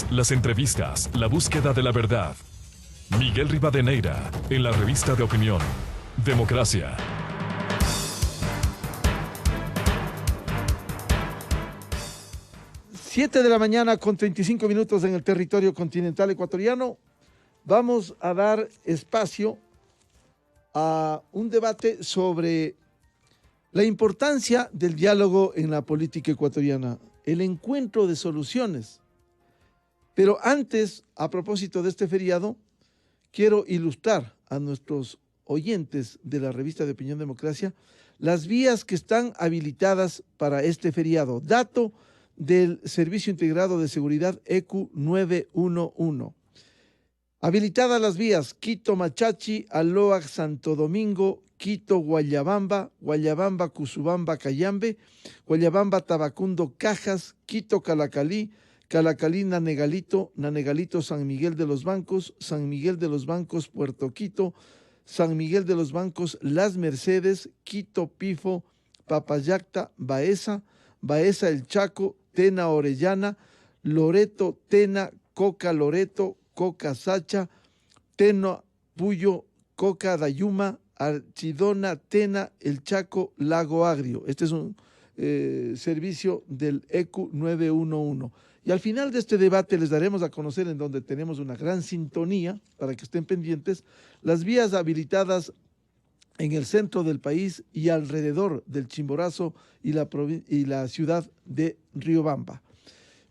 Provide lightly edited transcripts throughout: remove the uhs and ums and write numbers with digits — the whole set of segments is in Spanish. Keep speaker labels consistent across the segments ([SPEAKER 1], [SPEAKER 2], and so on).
[SPEAKER 1] análisis, las entrevistas, la búsqueda de la verdad. Miguel Rivadeneira, en la revista de opinión Democracia.
[SPEAKER 2] Siete de la mañana con 35 minutos en el territorio continental ecuatoriano. Vamos a dar espacio a un debate sobre la importancia del diálogo en la política ecuatoriana, el encuentro de soluciones. Pero antes, a propósito de este feriado, quiero ilustrar a nuestros oyentes de la revista de Opinión Democracia las vías que están habilitadas para este feriado. Dato del Servicio Integrado de Seguridad ECU 911. Habilitadas las vías Quito-Machachi, Aloac, Santo Domingo, Quito-Guayabamba, Guayabamba-Cusubamba-Cayambe, Guayabamba-Tabacundo, Cajas, Quito-Calacalí, Calacalí-Nanegalito, Nanegalito-San Miguel de los Bancos, San Miguel de los Bancos, Puerto Quito, San Miguel de los Bancos, Las Mercedes, Quito-Pifo, Papayacta, Baeza, Baeza El Chaco, Tena Orellana, Loreto, Tena, Coca Loreto, Coca Sacha, Tena Puyo, Coca Dayuma, Archidona, Tena, El Chaco, Lago Agrio. Este es un servicio del ECU 911. Y al final de este debate les daremos a conocer, en donde tenemos una gran sintonía, para que estén pendientes, las vías habilitadas en el centro del país y alrededor del Chimborazo y la ciudad de Riobamba.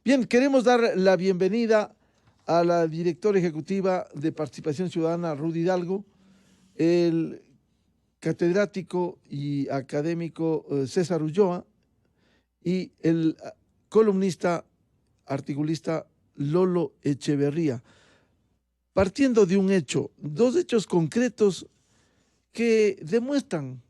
[SPEAKER 2] Bien, queremos dar la bienvenida a la directora ejecutiva de Participación Ciudadana, Rudy Hidalgo, el catedrático y académico César Ulloa y el columnista, articulista Lolo Echeverría, partiendo de un hecho, dos hechos concretos que demuestran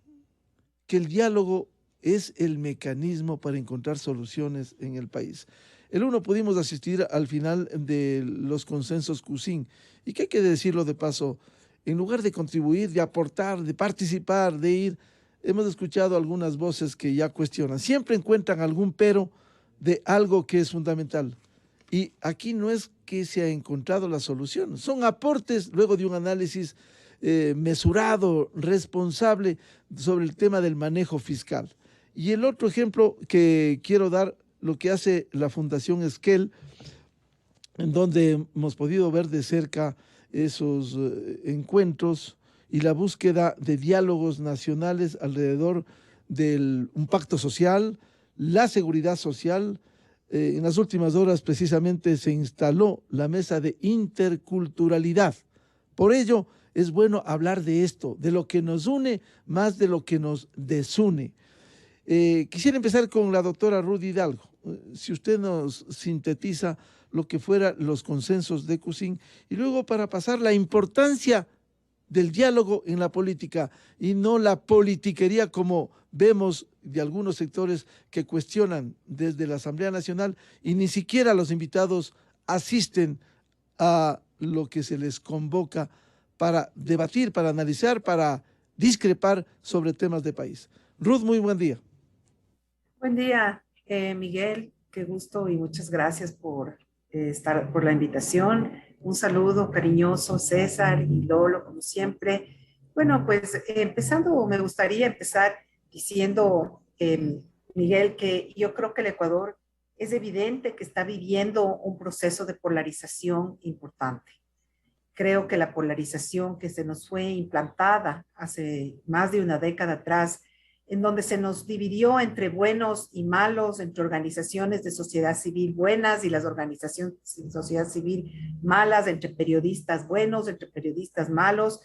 [SPEAKER 2] que el diálogo es el mecanismo para encontrar soluciones en el país. El uno, pudimos asistir al final de los consensos CUSIN, y que hay que decirlo de paso, en lugar de contribuir, de aportar, de participar, de ir, hemos escuchado algunas voces que ya cuestionan, siempre encuentran algún pero de algo que es fundamental. Y aquí no es que se ha encontrado la solución, son aportes luego de un análisis mesurado, responsable sobre el tema del manejo fiscal. Y el otro ejemplo que quiero dar, lo que hace la Fundación Esquel, en donde hemos podido ver de cerca esos encuentros y la búsqueda de diálogos nacionales alrededor de un pacto social, la seguridad social. En las últimas horas precisamente se instaló la mesa de interculturalidad. Por ello, es bueno hablar de esto, de lo que nos une más de lo que nos desune. Quisiera empezar con la doctora Rudy Hidalgo. Si usted nos sintetiza lo que fueran los consensos de CUSIN, y luego, para pasar, la importancia del diálogo en la política y no la politiquería, como vemos de algunos sectores que cuestionan desde la Asamblea Nacional, y ni siquiera los invitados asisten a lo que se les convoca para debatir, para analizar, para discrepar sobre temas de país. Ruth, muy buen día.
[SPEAKER 3] Buen día, Miguel. Qué gusto y muchas gracias por por la invitación. Un saludo cariñoso, César y Lolo, como siempre. Bueno, pues me gustaría empezar diciendo, Miguel, que yo creo que el Ecuador es evidente que está viviendo un proceso de polarización importante. Creo que la polarización que se nos fue implantada hace más de una década atrás, en donde se nos dividió entre buenos y malos, entre organizaciones de sociedad civil buenas y las organizaciones de sociedad civil malas, entre periodistas buenos, entre periodistas malos,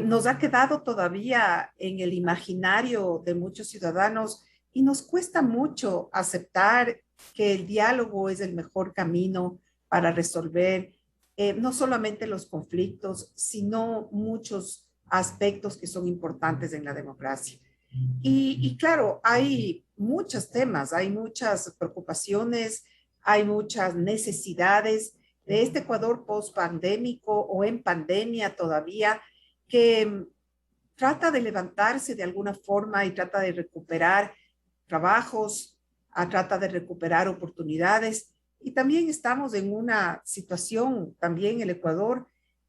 [SPEAKER 3] nos ha quedado todavía en el imaginario de muchos ciudadanos, y nos cuesta mucho aceptar que el diálogo es el mejor camino para resolver no solamente los conflictos, sino muchos aspectos que son importantes en la democracia. Y claro, hay muchos temas, hay muchas preocupaciones, hay muchas necesidades de este Ecuador post-pandémico o en pandemia todavía, que trata de levantarse de alguna forma y trata de recuperar trabajos, trata de recuperar oportunidades, Y también estamos en una situación, también el Ecuador,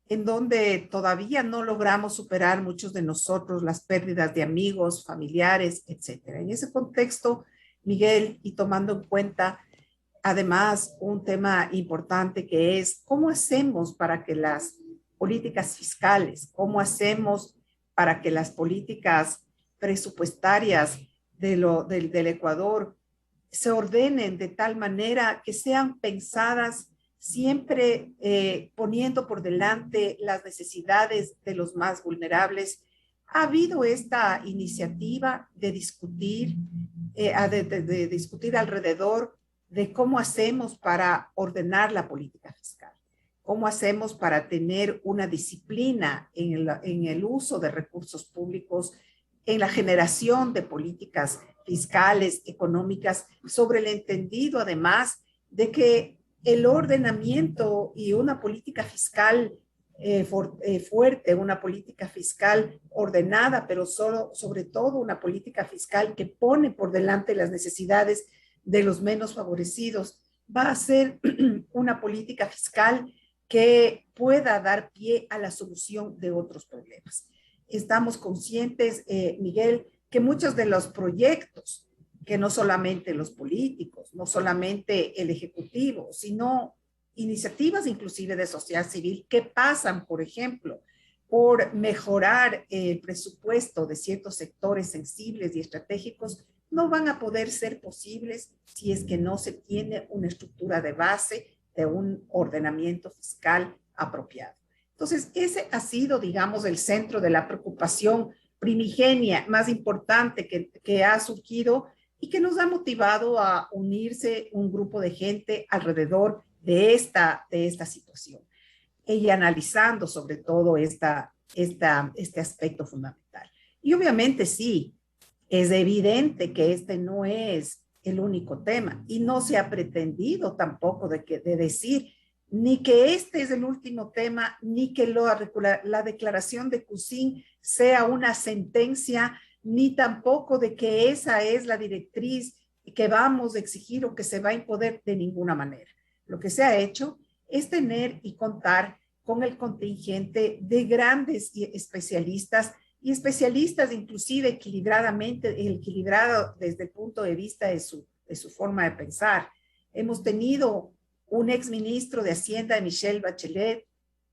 [SPEAKER 3] en donde todavía no logramos superar muchos de nosotros las pérdidas de amigos, familiares, etcétera. En ese contexto, Miguel, y tomando en cuenta además un tema importante que es cómo hacemos para que las políticas fiscales, cómo hacemos para que las políticas presupuestarias del Ecuador se ordenen de tal manera que sean pensadas siempre poniendo por delante las necesidades de los más vulnerables. Ha habido esta iniciativa de discutir, de discutir alrededor de cómo hacemos para ordenar la política fiscal, cómo hacemos para tener una disciplina en el uso de recursos públicos, en la generación de políticas fiscales, económicas, sobre el entendido además de que el ordenamiento y una política fiscal fuerte, una política fiscal ordenada, pero sobre todo una política fiscal que pone por delante las necesidades de los menos favorecidos, va a ser una política fiscal que pueda dar pie a la solución de otros problemas. Estamos conscientes, Miguel, que muchos de los proyectos, que no solamente los políticos, no solamente el Ejecutivo, sino iniciativas inclusive de sociedad civil que pasan, por ejemplo, por mejorar el presupuesto de ciertos sectores sensibles y estratégicos, no van a poder ser posibles si es que no se tiene una estructura de base de un ordenamiento fiscal apropiado. Entonces, ese ha sido, digamos, el centro de la preocupación primigenia más importante que ha surgido y que nos ha motivado a unirse un grupo de gente alrededor de esta situación y analizando sobre todo este aspecto fundamental. Y obviamente sí, es evidente que este no es el único tema y no se ha pretendido tampoco de decir ni que este es el último tema, ni que la declaración de Cousiño sea una sentencia, ni tampoco de que esa es la directriz que vamos a exigir o que se va a imponer de ninguna manera. Lo que se ha hecho es tener y contar con el contingente de grandes especialistas y especialistas inclusive equilibrado desde el punto de vista de su forma de pensar. Hemos tenido un exministro de Hacienda, Michelle Bachelet,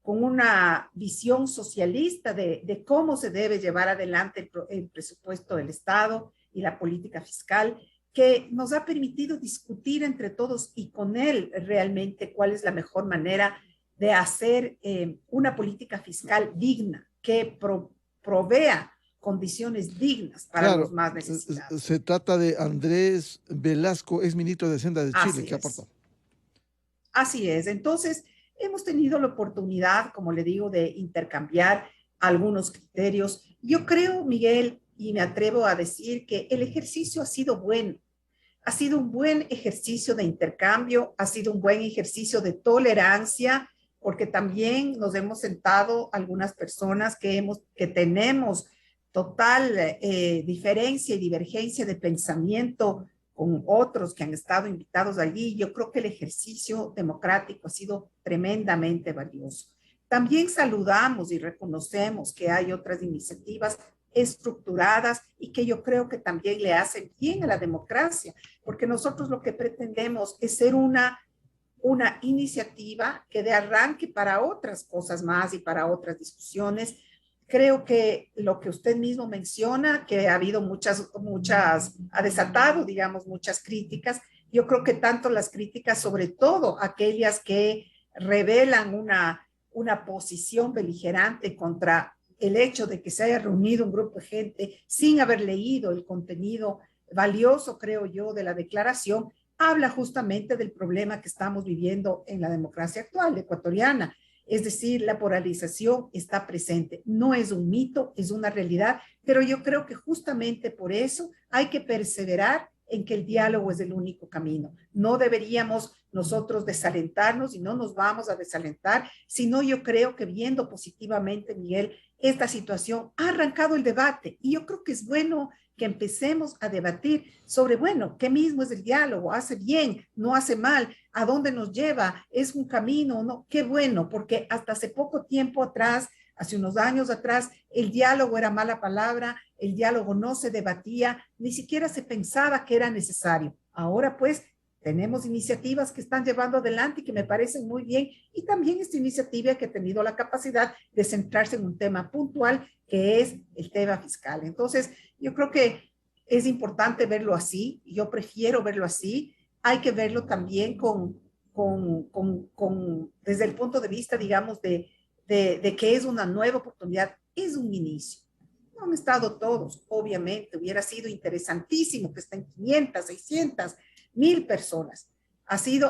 [SPEAKER 3] con una visión socialista de cómo se debe llevar adelante el presupuesto del Estado y la política fiscal, que nos ha permitido discutir entre todos y con él realmente cuál es la mejor manera de hacer una política fiscal digna, que provea condiciones dignas para los más necesitados.
[SPEAKER 2] Se trata de Andrés Velasco, ex ministro de Hacienda de Chile, que aportó.
[SPEAKER 3] Así es. Entonces, hemos tenido la oportunidad, como le digo, de intercambiar algunos criterios. Yo creo, Miguel, y me atrevo a decir que el ejercicio ha sido bueno. Ha sido un buen ejercicio de intercambio, ha sido un buen ejercicio de tolerancia, porque también nos hemos sentado algunas personas que tenemos total diferencia y divergencia de pensamiento con otros que han estado invitados allí. Yo creo que el ejercicio democrático ha sido tremendamente valioso. También saludamos y reconocemos que hay otras iniciativas estructuradas y que yo creo que también le hacen bien a la democracia, porque nosotros lo que pretendemos es ser una iniciativa que dé arranque para otras cosas más y para otras discusiones. Creo que lo que usted mismo menciona, que ha habido ha desatado, digamos, muchas críticas. Yo creo que tanto las críticas, sobre todo aquellas que revelan una posición beligerante contra el hecho de que se haya reunido un grupo de gente sin haber leído el contenido valioso, creo yo, de la declaración, habla justamente del problema que estamos viviendo en la democracia actual ecuatoriana. Es decir, la polarización está presente. No es un mito, es una realidad, pero yo creo que justamente por eso hay que perseverar en que el diálogo es el único camino. No deberíamos nosotros desalentarnos y no nos vamos a desalentar, sino yo creo que viendo positivamente, Miguel, esta situación ha arrancado el debate y yo creo que es bueno que empecemos a debatir sobre, bueno, ¿qué mismo es el diálogo? ¿Hace bien? ¿No hace mal? ¿A dónde nos lleva? ¿Es un camino o no? Qué bueno, porque hasta hace poco tiempo atrás, hace unos años atrás, el diálogo era mala palabra, el diálogo no se debatía, ni siquiera se pensaba que era necesario. Ahora pues tenemos iniciativas que están llevando adelante y que me parecen muy bien, y también esta iniciativa que ha tenido la capacidad de centrarse en un tema puntual, que es el tema fiscal. Entonces, yo creo que es importante verlo así, yo prefiero verlo así. Hay que verlo también desde el punto de vista, digamos, de que es una nueva oportunidad, es un inicio. No han estado todos, obviamente, hubiera sido interesantísimo que estén 500, 600, 1000 personas.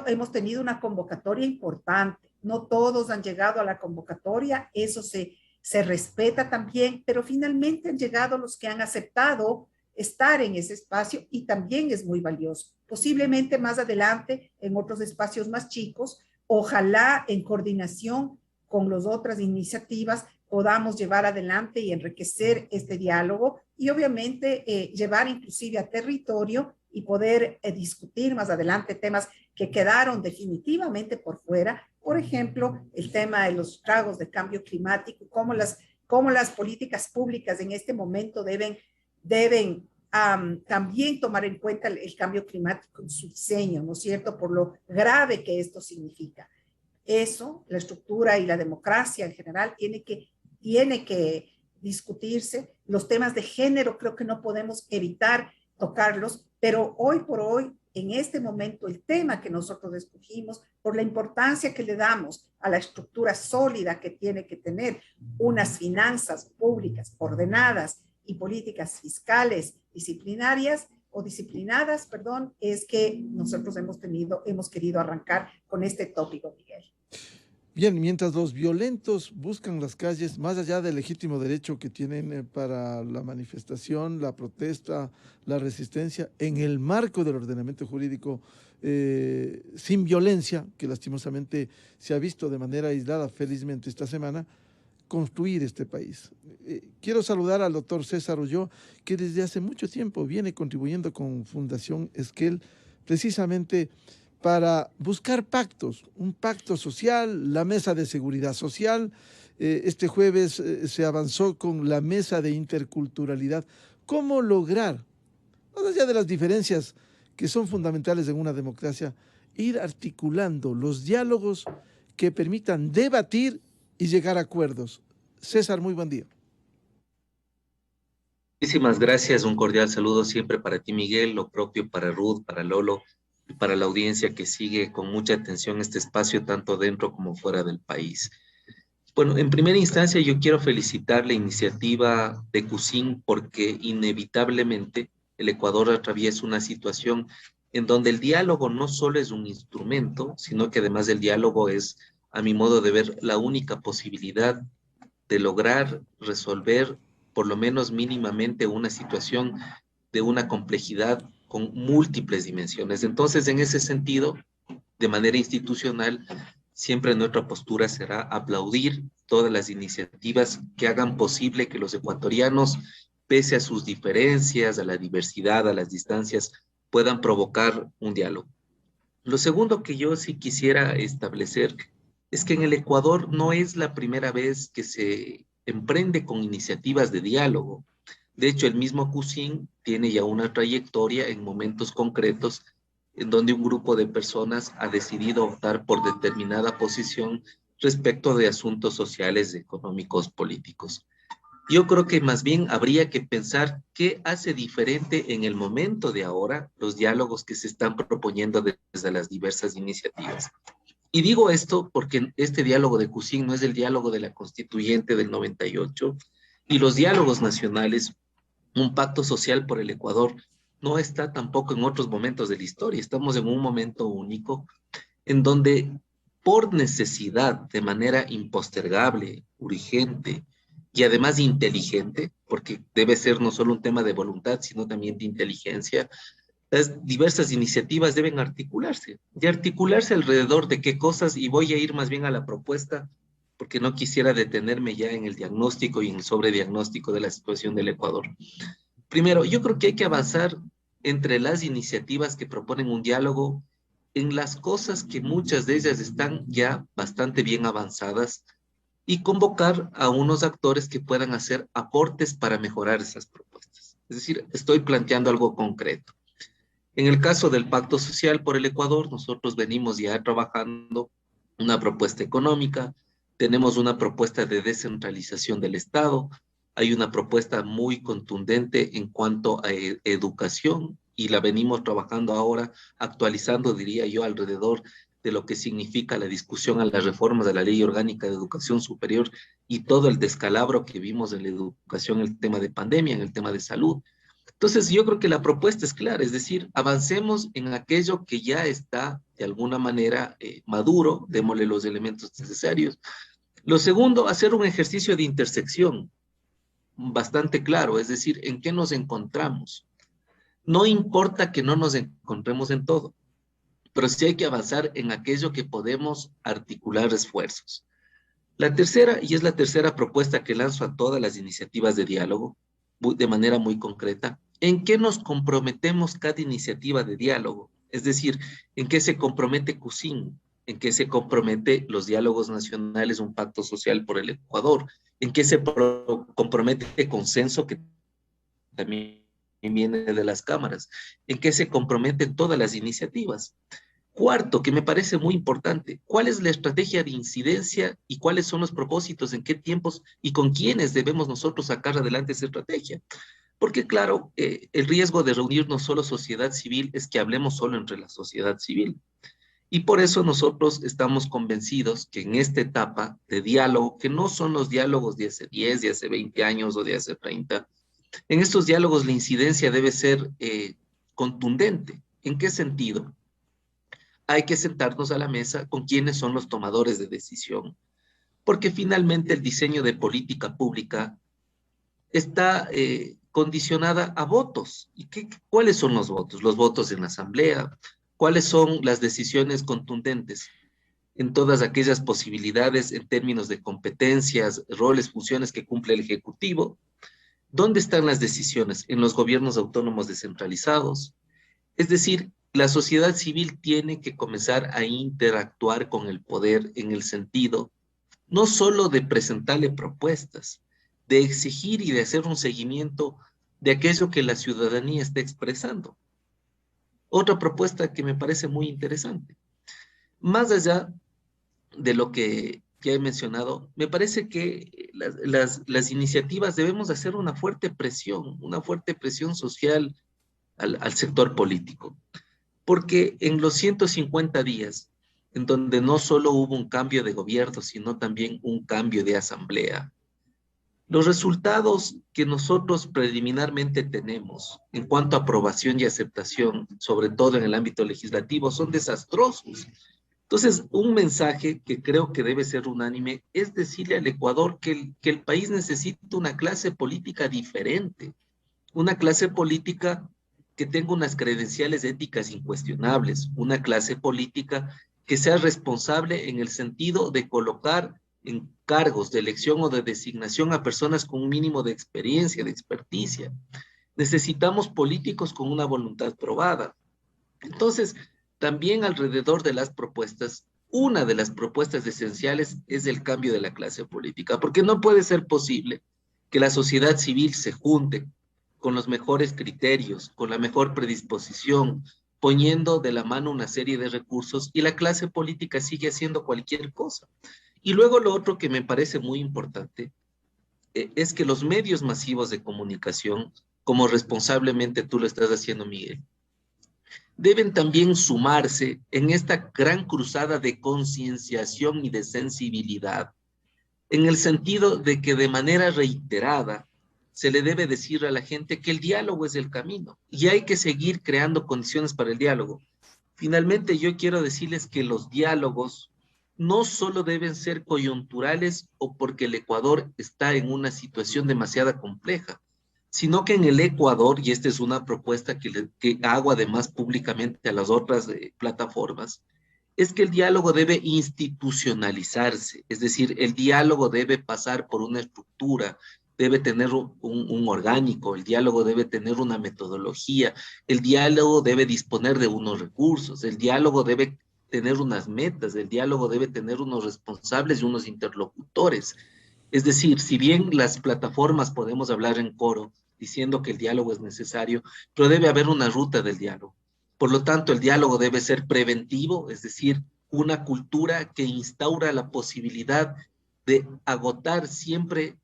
[SPEAKER 3] Hemos tenido una convocatoria importante, no todos han llegado a la convocatoria, eso se respeta también, pero finalmente han llegado los que han aceptado estar en ese espacio y también es muy valioso. Posiblemente más adelante en otros espacios más chicos, ojalá en coordinación con las otras iniciativas podamos llevar adelante y enriquecer este diálogo y obviamente llevar inclusive a territorio y poder discutir más adelante temas que quedaron definitivamente por fuera. Por ejemplo, el tema de los estragos de cambio climático, cómo las políticas públicas en este momento deben también tomar en cuenta el cambio climático en su diseño, ¿no es cierto? Por lo grave que esto significa. Eso, la estructura y la democracia en general tiene que discutirse. Los temas de género creo que no podemos evitar tocarlos, pero hoy por hoy, en este momento, el tema que nosotros escogimos, por la importancia que le damos a la estructura sólida que tiene que tener unas finanzas públicas ordenadas y políticas fiscales disciplinadas, es que nosotros hemos querido arrancar con este tópico, Miguel.
[SPEAKER 2] Bien, mientras los violentos buscan las calles, más allá del legítimo derecho que tienen para la manifestación, la protesta, la resistencia, en el marco del ordenamiento jurídico, sin violencia, que lastimosamente se ha visto de manera aislada, felizmente esta semana, construir este país. Quiero saludar al doctor César Ulloa, que desde hace mucho tiempo viene contribuyendo con Fundación Esquel, precisamente para buscar pactos, un pacto social, la mesa de seguridad social. Este jueves se avanzó con la mesa de interculturalidad. ¿Cómo lograr, más allá de las diferencias que son fundamentales en una democracia, ir articulando los diálogos que permitan debatir y llegar a acuerdos? César, muy buen día.
[SPEAKER 4] Muchísimas gracias, un cordial saludo siempre para ti, Miguel, lo propio para Ruth, para Lolo, y para la audiencia que sigue con mucha atención este espacio, tanto dentro como fuera del país. Bueno, en primera instancia yo quiero felicitar la iniciativa de CUSIN porque inevitablemente el Ecuador atraviesa una situación en donde el diálogo no solo es un instrumento, sino que además el diálogo es, a mi modo de ver, la única posibilidad de lograr resolver por lo menos mínimamente una situación de una complejidad con múltiples dimensiones. Entonces, en ese sentido, de manera institucional, siempre nuestra postura será aplaudir todas las iniciativas que hagan posible que los ecuatorianos, pese a sus diferencias, a la diversidad, a las distancias, puedan provocar un diálogo. Lo segundo que yo sí quisiera establecer es que en el Ecuador no es la primera vez que se emprende con iniciativas de diálogo. De hecho, el mismo CUSIN tiene ya una trayectoria en momentos concretos en donde un grupo de personas ha decidido optar por determinada posición respecto de asuntos sociales, económicos, políticos. Yo creo que más bien habría que pensar qué hace diferente en el momento de ahora los diálogos que se están proponiendo desde las diversas iniciativas. Y digo esto porque este diálogo de CUSIN no es el diálogo de la Constituyente del 98 y los diálogos nacionales, un pacto social por el Ecuador, no está tampoco en otros momentos de la historia. Estamos en un momento único en donde por necesidad, de manera impostergable, urgente y además inteligente, porque debe ser no solo un tema de voluntad, sino también de inteligencia, las diversas iniciativas deben articularse. Y articularse alrededor de qué cosas, y voy a ir más bien a la propuesta, porque no quisiera detenerme ya en el diagnóstico y en el sobrediagnóstico de la situación del Ecuador. Primero, yo creo que hay que avanzar entre las iniciativas que proponen un diálogo en las cosas que muchas de ellas están ya bastante bien avanzadas y convocar a unos actores que puedan hacer aportes para mejorar esas propuestas. Es decir, estoy planteando algo concreto. En el caso del Pacto Social por el Ecuador, nosotros venimos ya trabajando una propuesta económica, tenemos una propuesta de descentralización del Estado, hay una propuesta muy contundente en cuanto a educación y la venimos trabajando ahora, actualizando, diría yo, alrededor de lo que significa la discusión a las reformas de la Ley Orgánica de Educación Superior y todo el descalabro que vimos en la educación, en el tema de pandemia, en el tema de salud. Entonces, yo creo que la propuesta es clara, es decir, avancemos en aquello que ya está de alguna manera maduro, démosle los elementos necesarios. Lo segundo, hacer un ejercicio de intersección bastante claro, es decir, en qué nos encontramos. No importa que no nos encontremos en todo, pero sí hay que avanzar en aquello que podemos articular esfuerzos. La tercera, y es la tercera propuesta que lanzo a todas las iniciativas de diálogo, de manera muy concreta, ¿en qué nos comprometemos cada iniciativa de diálogo? Es decir, ¿en qué se compromete CUSIN? ¿En qué se compromete los diálogos nacionales, un pacto social por el Ecuador? ¿En qué se compromete consenso, que también viene de las cámaras? ¿En qué se comprometen todas las iniciativas? Cuarto, que me parece muy importante, ¿cuál es la estrategia de incidencia y cuáles son los propósitos, en qué tiempos y con quiénes debemos nosotros sacar adelante esa estrategia? Porque claro, el riesgo de reunirnos solo sociedad civil es que hablemos solo entre la sociedad civil. Y por eso nosotros estamos convencidos que en esta etapa de diálogo, que no son los diálogos de hace 10, de hace 20 años o de hace 30, en estos diálogos la incidencia debe ser contundente. ¿En qué sentido? Hay que sentarnos a la mesa con quienes son los tomadores de decisión, porque finalmente el diseño de política pública está condicionada a votos. ¿Y cuáles son los votos? Los votos en la asamblea. ¿Cuáles son las decisiones contundentes en todas aquellas posibilidades en términos de competencias, roles, funciones que cumple el Ejecutivo? ¿Dónde están las decisiones? En los gobiernos autónomos descentralizados. Es decir, la sociedad civil tiene que comenzar a interactuar con el poder en el sentido no solo de presentarle propuestas, de exigir y de hacer un seguimiento de aquello que la ciudadanía está expresando. Otra propuesta que me parece muy interesante. Más allá de lo que ya he mencionado, me parece que las iniciativas debemos hacer una fuerte presión social al sector político. Porque en los 150 días, en donde no solo hubo un cambio de gobierno, sino también un cambio de asamblea, los resultados que nosotros preliminarmente tenemos en cuanto a aprobación y aceptación, sobre todo en el ámbito legislativo, son desastrosos. Entonces, un mensaje que creo que debe ser unánime es decirle al Ecuador que el país necesita una clase política diferente, una clase política que tenga unas credenciales éticas incuestionables, una clase política que sea responsable en el sentido de colocar en cargos de elección o de designación a personas con un mínimo de experiencia, de experticia. Necesitamos políticos con una voluntad probada. Entonces, también alrededor de las propuestas, una de las propuestas esenciales es el cambio de la clase política, porque no puede ser posible que la sociedad civil se junte con los mejores criterios, con la mejor predisposición, poniendo de la mano una serie de recursos y la clase política sigue haciendo cualquier cosa. Y luego lo otro que me parece muy importante es que los medios masivos de comunicación, como responsablemente tú lo estás haciendo, Miguel, deben también sumarse en esta gran cruzada de concienciación y de sensibilidad, en el sentido de que de manera reiterada se le debe decir a la gente que el diálogo es el camino y hay que seguir creando condiciones para el diálogo. Finalmente, yo quiero decirles que los diálogos no solo deben ser coyunturales o porque el Ecuador está en una situación demasiado compleja, sino que en el Ecuador, y esta es una propuesta que hago además públicamente a las otras plataformas, es que el diálogo debe institucionalizarse, es decir, el diálogo debe pasar por una estructura, debe tener un orgánico, el diálogo debe tener una metodología, el diálogo debe disponer de unos recursos, el diálogo debe tener unas metas, el diálogo debe tener unos responsables y unos interlocutores. Es decir, si bien las plataformas podemos hablar en coro diciendo que el diálogo es necesario, pero debe haber una ruta del diálogo. Por lo tanto, el diálogo debe ser preventivo, es decir, una cultura que instaura la posibilidad de agotar siempre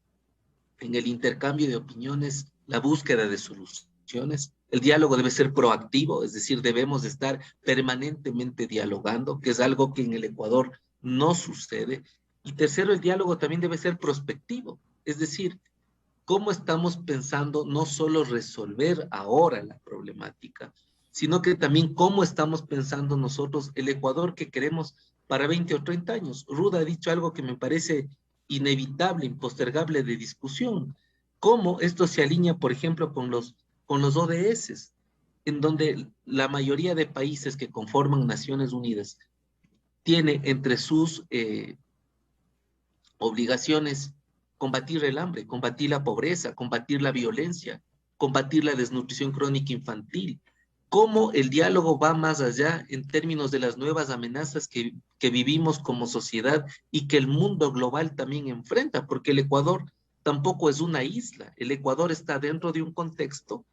[SPEAKER 4] en el intercambio de opiniones la búsqueda de soluciones. El diálogo debe ser proactivo, es decir, debemos estar permanentemente dialogando, que es algo que en el Ecuador no sucede. Y tercero, el diálogo también debe ser prospectivo, es decir, cómo estamos pensando no solo resolver ahora la problemática, sino que también cómo estamos pensando nosotros el Ecuador que queremos para 20 o 30 años. Ruda ha dicho algo que me parece inevitable, impostergable de discusión. ¿Cómo esto se alinea, por ejemplo, con los ODS, en donde la mayoría de países que conforman Naciones Unidas tiene entre sus obligaciones combatir el hambre, combatir la pobreza, combatir la violencia, combatir la desnutrición crónica infantil? ¿Cómo el diálogo va más allá en términos de las nuevas amenazas que vivimos como sociedad y que el mundo global también enfrenta? Porque el Ecuador tampoco es una isla. El Ecuador está dentro de un contexto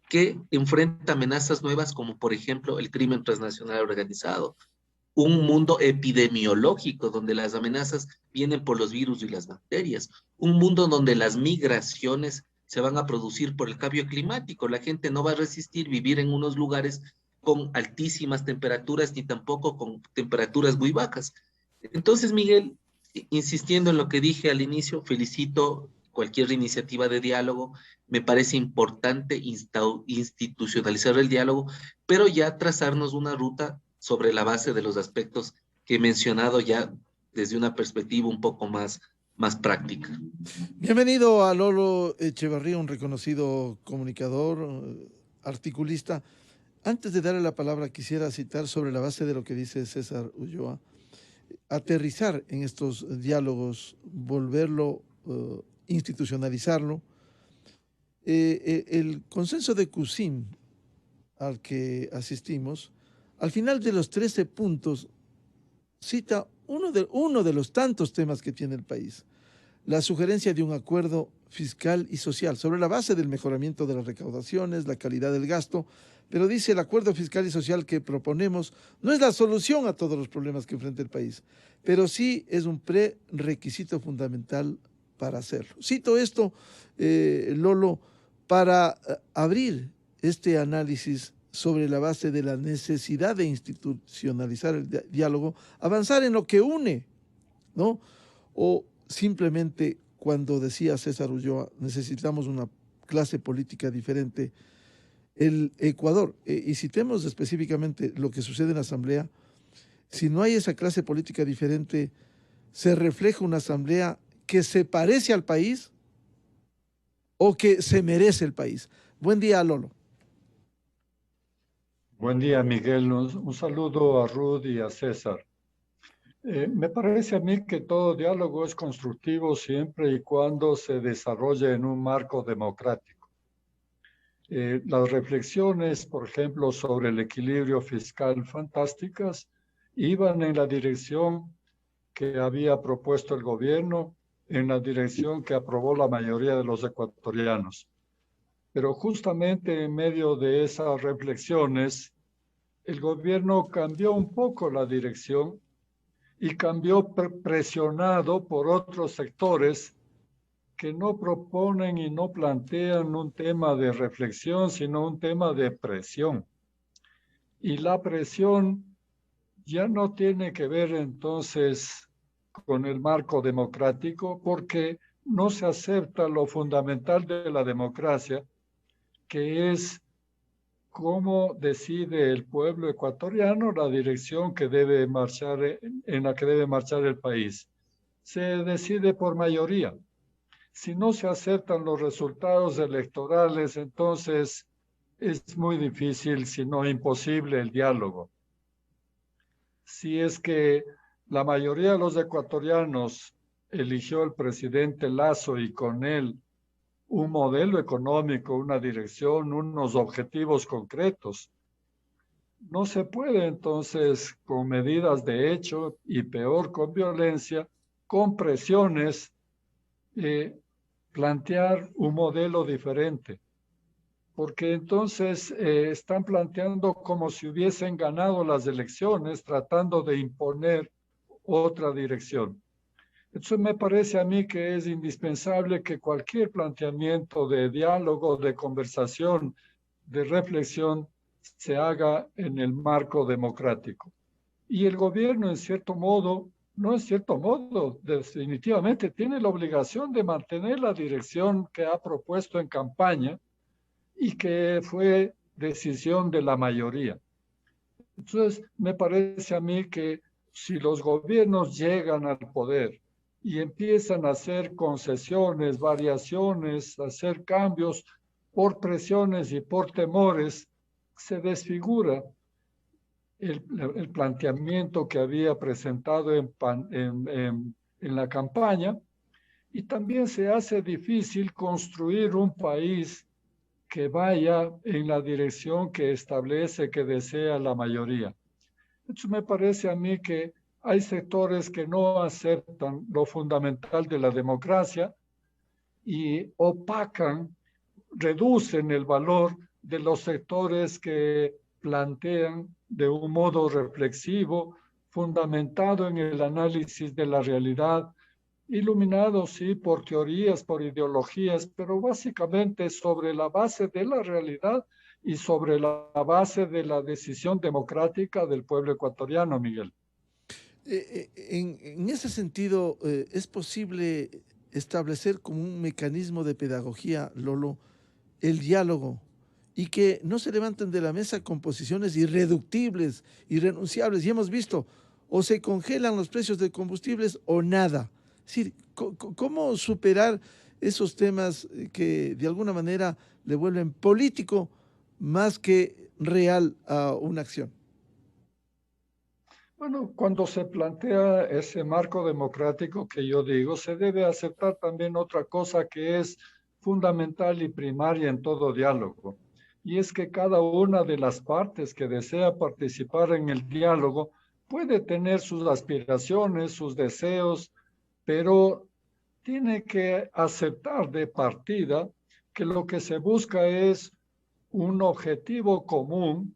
[SPEAKER 4] que enfrenta amenazas nuevas como, por ejemplo, el crimen transnacional organizado, un mundo epidemiológico donde las amenazas vienen por los virus y las bacterias, un mundo donde las migraciones se van a producir por el cambio climático. La gente no va a resistir vivir en unos lugares con altísimas temperaturas ni tampoco con temperaturas muy bajas. Entonces, Miguel, insistiendo en lo que dije al inicio, felicito cualquier iniciativa de diálogo. Me parece importante institucionalizar el diálogo, pero ya trazarnos una ruta sobre la base de los aspectos que he mencionado ya desde una perspectiva un poco más práctica.
[SPEAKER 2] Bienvenido a Lolo Echevarría, un reconocido comunicador, articulista. Antes de darle la palabra, quisiera citar sobre la base de lo que dice César Ulloa, aterrizar en estos diálogos, volverlo, institucionalizarlo. El consenso de CUSIM al que asistimos, al final de los 13 puntos, cita uno de los tantos temas que tiene el país: la sugerencia de un acuerdo fiscal y social sobre la base del mejoramiento de las recaudaciones, la calidad del gasto, pero dice: el acuerdo fiscal y social que proponemos no es la solución a todos los problemas que enfrenta el país, pero sí es un prerequisito fundamental para hacerlo. Cito esto, Lolo, para abrir este análisis sobre la base de la necesidad de institucionalizar el diálogo, avanzar en lo que une, ¿no? O simplemente, cuando decía César Ulloa, necesitamos una clase política diferente. El Ecuador, y citemos específicamente lo que sucede en la Asamblea, si no hay esa clase política diferente, se refleja una Asamblea que se parece al país o que se merece el país. Buen día, Lolo.
[SPEAKER 5] Buen día, Miguel. Un saludo a Ruth y a César. Me parece a mí que todo diálogo es constructivo siempre y cuando se desarrolle en un marco democrático. Las reflexiones, por ejemplo, sobre el equilibrio fiscal fantásticas, iban en la dirección que había propuesto el gobierno, en la dirección que aprobó la mayoría de los ecuatorianos. Pero justamente en medio de esas reflexiones, el gobierno cambió un poco la dirección y cambió presionado por otros sectores que no proponen y no plantean un tema de reflexión, sino un tema de presión. Y la presión ya no tiene que ver entonces con el marco democrático, porque no se acepta lo fundamental de la democracia, que es cómo decide el pueblo ecuatoriano la dirección que debe marchar, en la que debe marchar el país. Se decide por mayoría. Si no se aceptan los resultados electorales, entonces es muy difícil, si no imposible, el diálogo. Si es que la mayoría de los ecuatorianos eligió al presidente Lasso y con él un modelo económico, una dirección, unos objetivos concretos. No se puede entonces con medidas de hecho y peor con violencia, con presiones, plantear un modelo diferente. Porque entonces están planteando como si hubiesen ganado las elecciones, tratando de imponer otra dirección. Eso me parece a mí que es indispensable que cualquier planteamiento de diálogo, de conversación, de reflexión, se haga en el marco democrático. Y el gobierno, en cierto modo, no en cierto modo, definitivamente tiene la obligación de mantener la dirección que ha propuesto en campaña y que fue decisión de la mayoría. Entonces, me parece a mí que si los gobiernos llegan al poder y empiezan a hacer concesiones, variaciones, hacer cambios por presiones y por temores, se desfigura el planteamiento que había presentado en la campaña y también se hace difícil construir un país que vaya en la dirección que establece, que desea la mayoría. Entonces me parece a mí que hay sectores que no aceptan lo fundamental de la democracia y opacan, reducen el valor de los sectores que plantean de un modo reflexivo, fundamentado en el análisis de la realidad, iluminado, sí, por teorías, por ideologías, pero básicamente sobre la base de la realidad y sobre la base de la decisión democrática del pueblo ecuatoriano, Miguel.
[SPEAKER 2] En ese sentido, ¿es posible establecer como un mecanismo de pedagogía, Lolo, el diálogo y que no se levanten de la mesa con posiciones irreductibles, irrenunciables? Y hemos visto, o se congelan los precios de combustibles o nada. Es decir, ¿cómo superar esos temas que de alguna manera le vuelven político más que real a una acción?
[SPEAKER 5] Bueno, cuando se plantea ese marco democrático que yo digo, se debe aceptar también otra cosa que es fundamental y primaria en todo diálogo, y es que cada una de las partes que desea participar en el diálogo puede tener sus aspiraciones, sus deseos, pero tiene que aceptar de partida que lo que se busca es un objetivo común,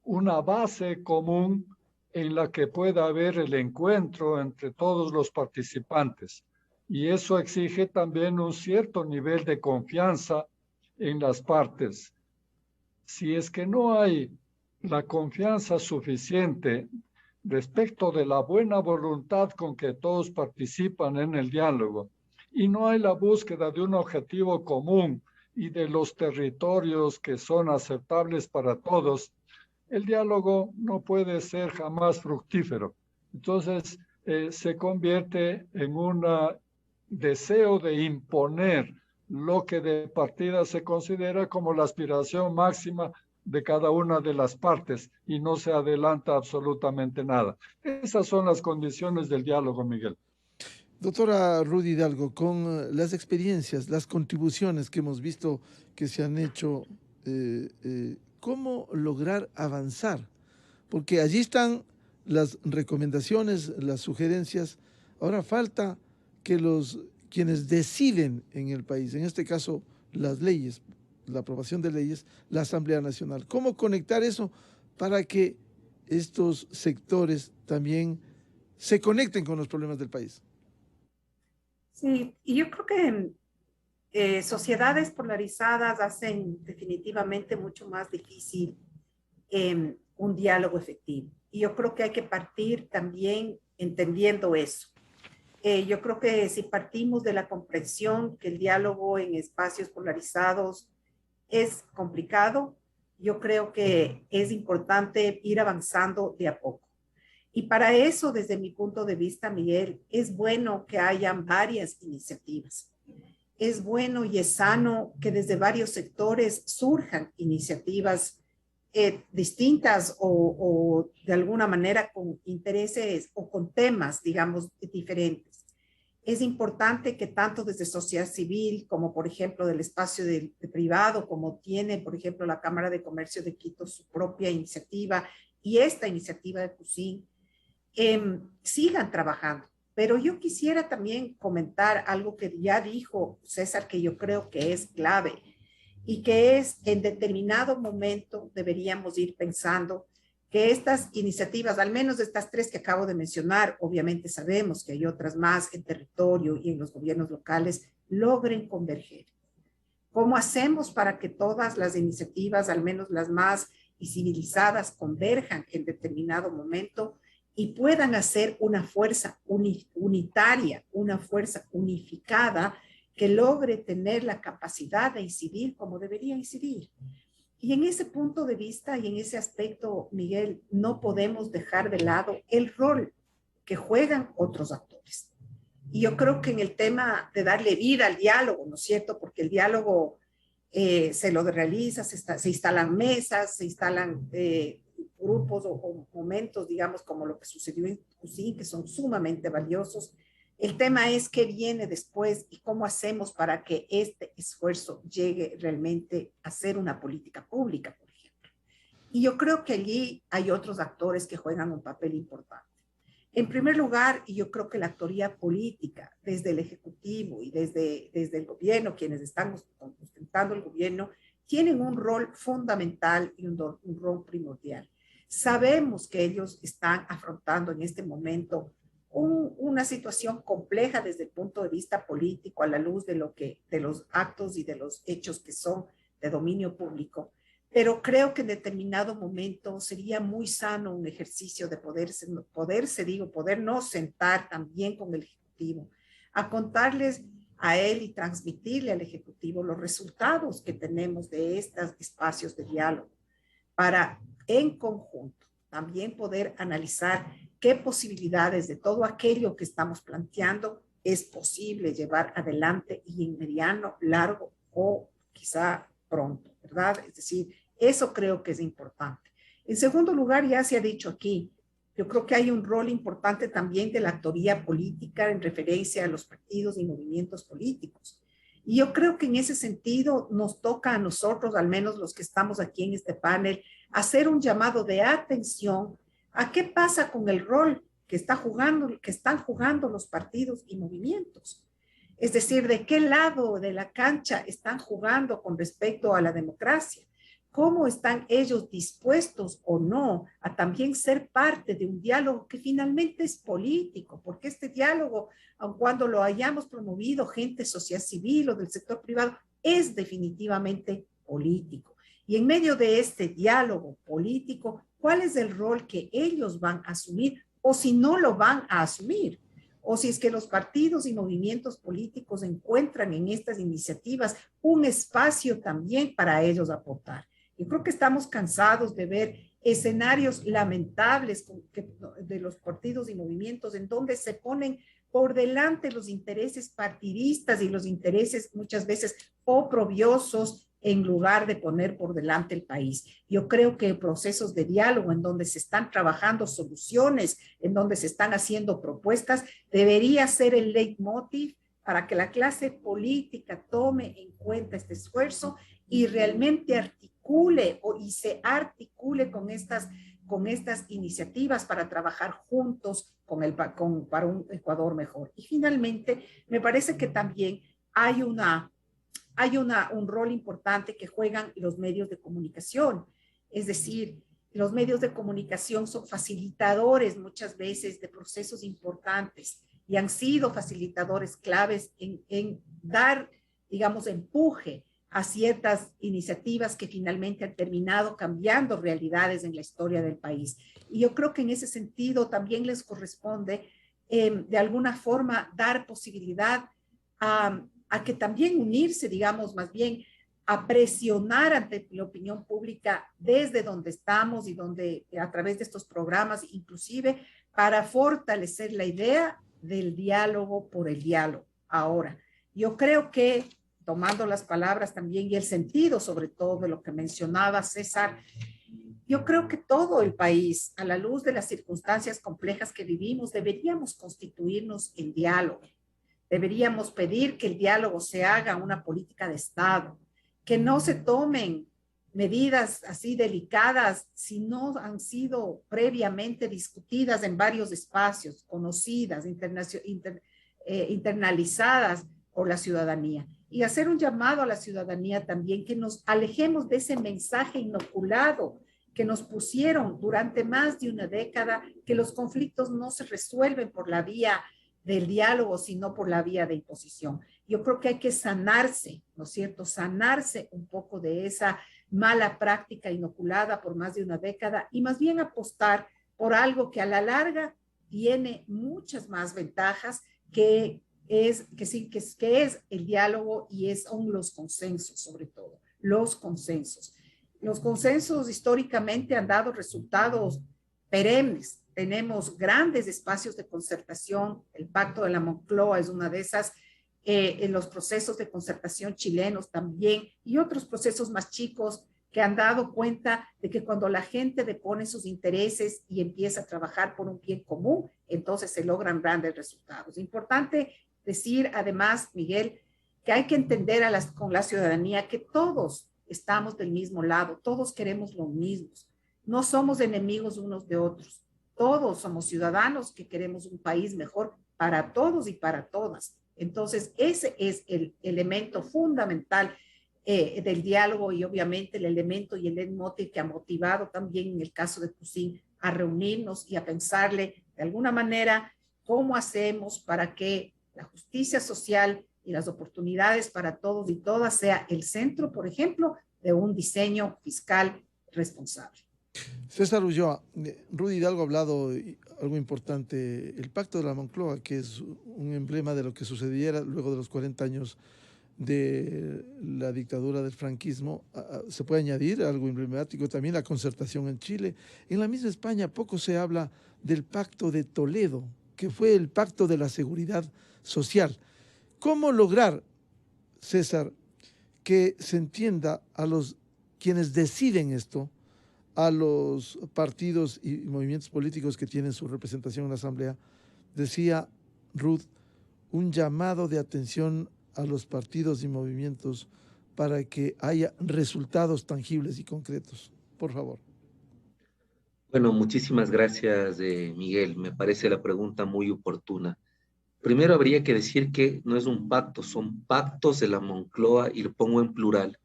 [SPEAKER 5] una base común en la que pueda haber el encuentro entre todos los participantes. Y eso exige también un cierto nivel de confianza en las partes. Si es que no hay la confianza suficiente respecto de la buena voluntad con que todos participan en el diálogo y no hay la búsqueda de un objetivo común y de los territorios que son aceptables para todos, el diálogo no puede ser jamás fructífero. Entonces, se convierte en un deseo de imponer lo que de partida se considera como la aspiración máxima de cada una de las partes y no se adelanta absolutamente nada. Esas son las condiciones del diálogo, Miguel.
[SPEAKER 2] Doctora Rudy Hidalgo, con las experiencias, las contribuciones que hemos visto que se han hecho, ¿cómo lograr avanzar? Porque allí están las recomendaciones, las sugerencias. Ahora falta que quienes deciden en el país, en este caso las leyes, la aprobación de leyes, la Asamblea Nacional. ¿Cómo conectar eso para que estos sectores también se conecten con los problemas del país?
[SPEAKER 3] Sí, y yo creo que sociedades polarizadas hacen definitivamente mucho más difícil un diálogo efectivo. Y yo creo que hay que partir también entendiendo eso. Yo creo que si partimos de la comprensión que el diálogo en espacios polarizados es complicado, yo creo que es importante ir avanzando de a poco. Y para eso, desde mi punto de vista, Miguel, es bueno que hayan varias iniciativas. Es bueno y es sano que desde varios sectores surjan iniciativas distintas o de alguna manera con intereses o con temas, digamos, diferentes. Es importante que tanto desde sociedad civil como, por ejemplo, del espacio de privado, como tiene, por ejemplo, la Cámara de Comercio de Quito su propia iniciativa y esta iniciativa de CUSIN, sigan trabajando. Pero yo quisiera también comentar algo que ya dijo César, que yo creo que es clave y que es en determinado momento deberíamos ir pensando que estas iniciativas, al menos estas tres que acabo de mencionar, obviamente sabemos que hay otras más en territorio y en los gobiernos locales, logren converger. ¿Cómo hacemos para que todas las iniciativas, al menos las más visibilizadas, converjan en determinado momento y puedan hacer una fuerza unitaria, una fuerza unificada que logre tener la capacidad de incidir como debería incidir? Y en ese punto de vista y en ese aspecto, Miguel, no podemos dejar de lado el rol que juegan otros actores. Y yo creo que en el tema de darle vida al diálogo, ¿no es cierto? Porque el diálogo se lo realiza, se instalan mesas, se instalan grupos o momentos, digamos, como lo que sucedió en CUSIN, que son sumamente valiosos. El tema es qué viene después y cómo hacemos para que este esfuerzo llegue realmente a ser una política pública, por ejemplo. Y yo creo que allí hay otros actores que juegan un papel importante. En primer lugar, yo creo que la actoría política, desde el Ejecutivo y desde el gobierno, quienes están sustentando el gobierno, tienen un rol fundamental y un rol primordial. Sabemos que ellos están afrontando en este momento una situación compleja desde el punto de vista político a la luz de los actos y de los hechos que son de dominio público. Pero creo que en determinado momento sería muy sano un ejercicio de podernos sentar también con el Ejecutivo, a contarles a él y transmitirle al Ejecutivo los resultados que tenemos de estos espacios de diálogo, para en conjunto también poder analizar qué posibilidades de todo aquello que estamos planteando es posible llevar adelante y en mediano, largo o quizá pronto, ¿verdad? Es decir, eso creo que es importante. En segundo lugar, ya se ha dicho aquí, yo creo que hay un rol importante también de la actoría política en referencia a los partidos y movimientos políticos. Y yo creo que en ese sentido nos toca a nosotros, al menos los que estamos aquí en este panel, hacer un llamado de atención a qué pasa con el rol que están jugando los partidos y movimientos. Es decir, de qué lado de la cancha están jugando con respecto a la democracia. ¿Cómo están ellos dispuestos o no a también ser parte de un diálogo que finalmente es político? Porque este diálogo, aun cuando lo hayamos promovido gente, sociedad civil o del sector privado, es definitivamente político. Y en medio de este diálogo político, ¿cuál es el rol que ellos van a asumir o si no lo van a asumir? O si es que los partidos y movimientos políticos encuentran en estas iniciativas un espacio también para ellos aportar. Yo creo que estamos cansados de ver escenarios lamentables de los partidos y movimientos en donde se ponen por delante los intereses partidistas y los intereses muchas veces oprobiosos en lugar de poner por delante el país. Yo creo que procesos de diálogo en donde se están trabajando soluciones, en donde se están haciendo propuestas, debería ser el leitmotiv para que la clase política tome en cuenta este esfuerzo y realmente se articule con estas iniciativas para trabajar juntos para un Ecuador mejor. Y finalmente, me parece que también hay un rol importante que juegan los medios de comunicación. Es decir, los medios de comunicación son facilitadores muchas veces de procesos importantes y han sido facilitadores claves en dar, digamos, empuje a ciertas iniciativas que finalmente han terminado cambiando realidades en la historia del país. Y yo creo que en ese sentido también les corresponde de alguna forma dar posibilidad a que también unirse, digamos, más bien a presionar ante la opinión pública desde donde estamos y donde a través de estos programas, inclusive para fortalecer la idea del diálogo por el diálogo. Ahora, yo creo que tomando las palabras también y el sentido sobre todo de lo que mencionaba César, yo creo que todo el país, a la luz de las circunstancias complejas que vivimos, deberíamos constituirnos en diálogo. deberíamos pedir que el diálogo se haga una política de Estado, que no se tomen medidas así delicadas si no han sido previamente discutidas en varios espacios, conocidas, internalizadas por la ciudadanía. Y hacer un llamado a la ciudadanía también que nos alejemos de ese mensaje inoculado que nos pusieron durante más de una década, que los conflictos no se resuelven por la vía del diálogo, sino por la vía de imposición. Yo creo que hay que sanarse, ¿no es cierto? Sanarse un poco de esa mala práctica inoculada por más de una década y más bien apostar por algo que a la larga tiene muchas más ventajas que es el diálogo y son los consensos, sobre todo, los consensos. Los consensos históricamente han dado resultados perennes. Tenemos grandes espacios de concertación. El Pacto de la Moncloa es una de esas. En los procesos de concertación chilenos también y otros procesos más chicos que han dado cuenta de que cuando la gente depone sus intereses y empieza a trabajar por un bien común, entonces se logran grandes resultados. Importante decir además, Miguel, que hay que entender con la ciudadanía que todos estamos del mismo lado, todos queremos lo mismo, no somos enemigos unos de otros, todos somos ciudadanos que queremos un país mejor para todos y para todas. Entonces, ese es el elemento fundamental del diálogo y obviamente el elemento y el leitmotiv que ha motivado también en el caso de Poussin a reunirnos y a pensarle de alguna manera cómo hacemos para que la justicia social y las oportunidades para todos y todas sea el centro, por ejemplo, de un diseño fiscal responsable.
[SPEAKER 2] César Ulloa, Rudy Hidalgo ha hablado algo importante, el Pacto de la Moncloa, que es un emblema de lo que sucediera luego de los 40 años de la dictadura del franquismo. Se puede añadir algo emblemático también, la concertación en Chile. En la misma España poco se habla del Pacto de Toledo, que fue el Pacto de la Seguridad Social. ¿Cómo lograr, César, que se entienda a los quienes deciden esto, a los partidos y movimientos políticos que tienen su representación en la Asamblea? Decía Ruth, un llamado de atención a los partidos y movimientos para que haya resultados tangibles y concretos. Por favor.
[SPEAKER 4] Bueno, muchísimas gracias, Miguel. Me parece la pregunta muy oportuna. Primero habría que decir que no es un pacto, son pactos de la Moncloa y lo pongo en plural,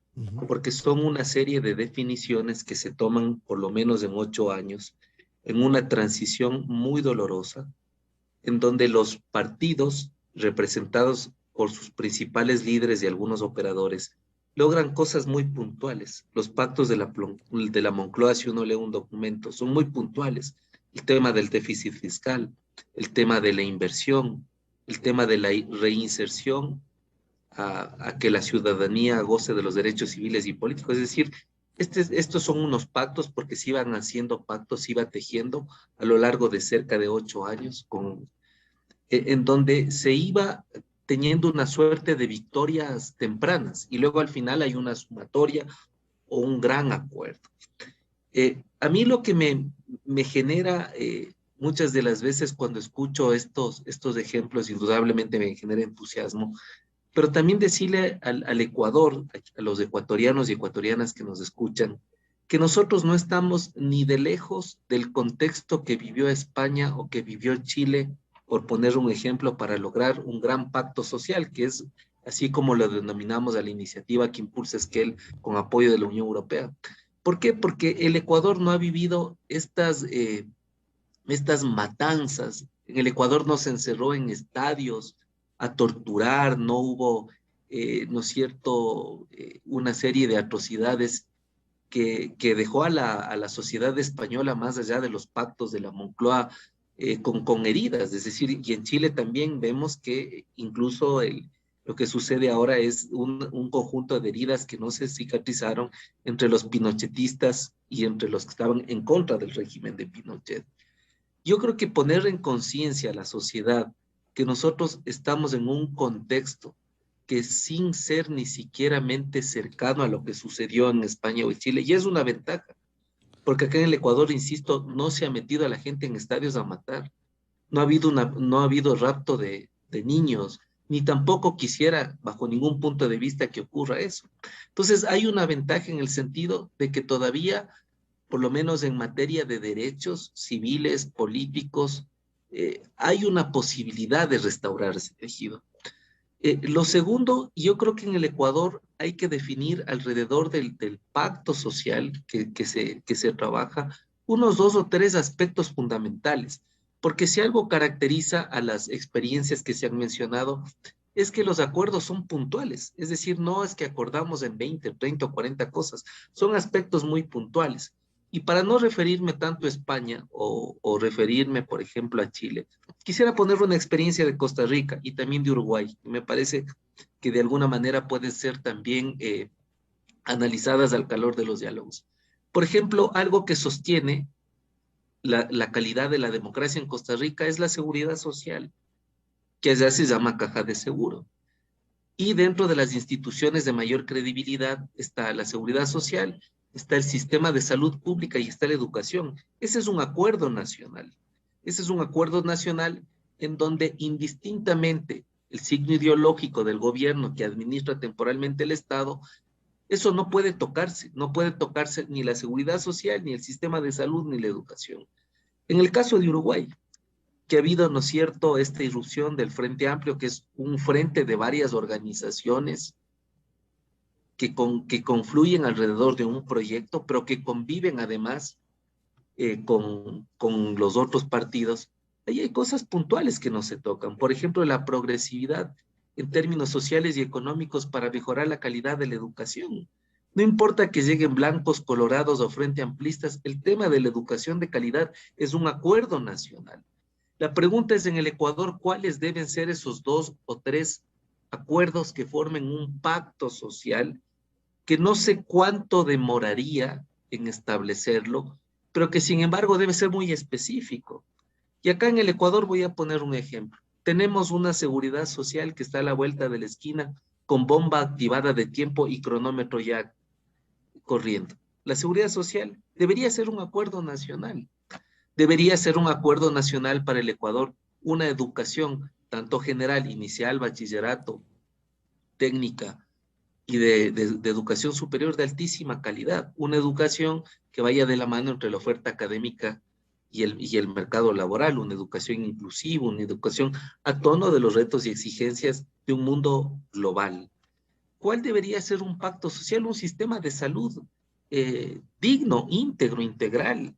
[SPEAKER 4] porque son una serie de definiciones que se toman por lo menos en 8 años, en una transición muy dolorosa, en donde los partidos representados por sus principales líderes y algunos operadores logran cosas muy puntuales. Los pactos de la Moncloa, si uno lee un documento, son muy puntuales. El tema del déficit fiscal, el tema de la inversión, el tema de la reinserción a que la ciudadanía goce de los derechos civiles y políticos. Es decir, estos son unos pactos porque se iban haciendo pactos, se iba tejiendo a lo largo de cerca de 8 años, en donde se iba teniendo una suerte de victorias tempranas y luego al final hay una sumatoria o un gran acuerdo. A mí lo que me genera muchas de las veces cuando escucho estos ejemplos, indudablemente me genera entusiasmo, pero también decirle al Ecuador, a los ecuatorianos y ecuatorianas que nos escuchan, que nosotros no estamos ni de lejos del contexto que vivió España o que vivió Chile, por poner un ejemplo, para lograr un gran pacto social, que es así como lo denominamos a la iniciativa que impulsa Esquel con apoyo de la Unión Europea. ¿Por qué? Porque el Ecuador no ha vivido estas matanzas. En el Ecuador no se encerró en estadios a torturar, no hubo, ¿no es cierto?, una serie de atrocidades que dejó a la sociedad española, más allá de los pactos de la Moncloa, con heridas. Es decir, y en Chile también vemos que incluso lo que sucede ahora es un conjunto de heridas que no se cicatrizaron entre los pinochetistas y entre los que estaban en contra del régimen de Pinochet. Yo creo que poner en conciencia a la sociedad que nosotros estamos en un contexto que sin ser ni siquiera cercano a lo que sucedió en España o en Chile, y es una ventaja, porque acá en el Ecuador, insisto, no se ha metido a la gente en estadios a matar, no ha habido rapto de niños, ni tampoco quisiera bajo ningún punto de vista que ocurra eso. Entonces hay una ventaja en el sentido de que todavía, por lo menos en materia de derechos civiles, políticos, hay una posibilidad de restaurar ese tejido. Lo segundo, yo creo que en el Ecuador hay que definir alrededor del pacto social que se trabaja unos 2 o 3 aspectos fundamentales, porque si algo caracteriza a las experiencias que se han mencionado es que los acuerdos son puntuales, es decir, no es que acordamos en 20, 30 o 40 cosas, son aspectos muy puntuales. Y para no referirme tanto a España o referirme, por ejemplo, a Chile, quisiera poner una experiencia de Costa Rica y también de Uruguay. Me parece que de alguna manera pueden ser también analizadas al calor de los diálogos. Por ejemplo, algo que sostiene la calidad de la democracia en Costa Rica es la seguridad social, que allá se llama caja de seguro. Y dentro de las instituciones de mayor credibilidad está la seguridad social, está el sistema de salud pública y está la educación. Ese es un acuerdo nacional. Ese es un acuerdo nacional en donde indistintamente el signo ideológico del gobierno que administra temporalmente el Estado, eso no puede tocarse ni la seguridad social, ni el sistema de salud, ni la educación. En el caso de Uruguay, que ha habido, ¿no es cierto?, esta irrupción del Frente Amplio, que es un frente de varias organizaciones que confluyen alrededor de un proyecto, pero que conviven además con los otros partidos. Ahí hay cosas puntuales que no se tocan. Por ejemplo, la progresividad en términos sociales y económicos para mejorar la calidad de la educación. No importa que lleguen blancos, colorados o frente amplistas, el tema de la educación de calidad es un acuerdo nacional. La pregunta es en el Ecuador, ¿cuáles deben ser esos 2 o 3 acuerdos que formen un pacto social que no sé cuánto demoraría en establecerlo, pero que sin embargo debe ser muy específico? Y acá en el Ecuador voy a poner un ejemplo. Tenemos una seguridad social que está a la vuelta de la esquina con bomba activada de tiempo y cronómetro ya corriendo. La seguridad social debería ser un acuerdo nacional. Debería ser un acuerdo nacional para el Ecuador, una educación tanto general, inicial, bachillerato, técnica y de educación superior de altísima calidad, una educación que vaya de la mano entre la oferta académica y el mercado laboral, una educación inclusiva, una educación a tono de los retos y exigencias de un mundo global. ¿Cuál debería ser un pacto social? Un sistema de salud digno, íntegro, integral.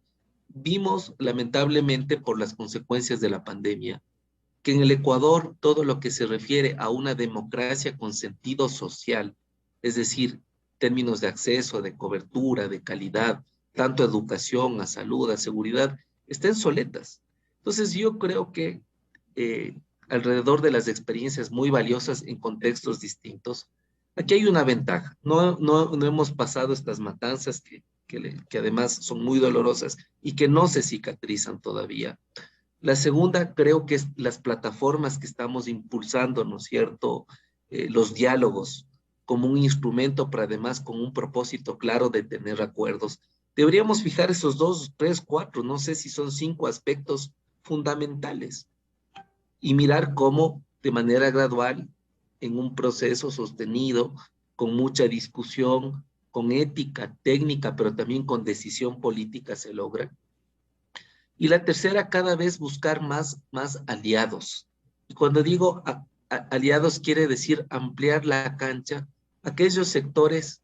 [SPEAKER 4] Vimos, lamentablemente, por las consecuencias de la pandemia, que en el Ecuador todo lo que se refiere a una democracia con sentido social, es decir, términos de acceso, de cobertura, de calidad, tanto a educación, a salud, a seguridad, está en soletas. Entonces yo creo que alrededor de las experiencias muy valiosas en contextos distintos, aquí hay una ventaja. No hemos pasado estas matanzas que además son muy dolorosas y que no se cicatrizan todavía. La segunda, creo que es las plataformas que estamos impulsando, ¿no es cierto? Los diálogos como un instrumento, pero además con un propósito claro de tener acuerdos. Deberíamos fijar esos 2, 3, 4, no sé si son 5 aspectos fundamentales y mirar cómo de manera gradual, en un proceso sostenido, con mucha discusión, con ética técnica, pero también con decisión política se logra. Y la tercera, cada vez buscar más aliados. Y cuando digo aliados, quiere decir ampliar la cancha a aquellos sectores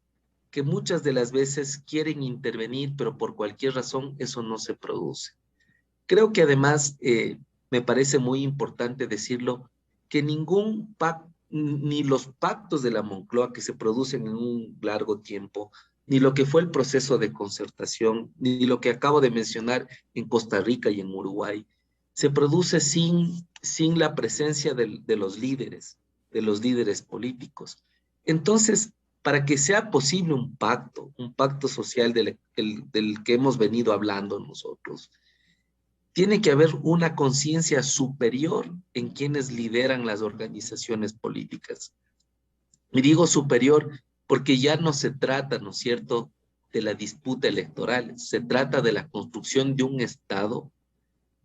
[SPEAKER 4] que muchas de las veces quieren intervenir, pero por cualquier razón eso no se produce. Creo que además me parece muy importante decirlo, que ningún pacto, ni los pactos de la Moncloa que se producen en un largo tiempo, ni lo que fue el proceso de concertación, ni lo que acabo de mencionar en Costa Rica y en Uruguay, se produce sin la presencia de los líderes políticos. Entonces, para que sea posible un pacto social del que hemos venido hablando nosotros, tiene que haber una conciencia superior en quienes lideran las organizaciones políticas. Y digo superior porque ya no se trata, ¿no es cierto?, de la disputa electoral, se trata de la construcción de un Estado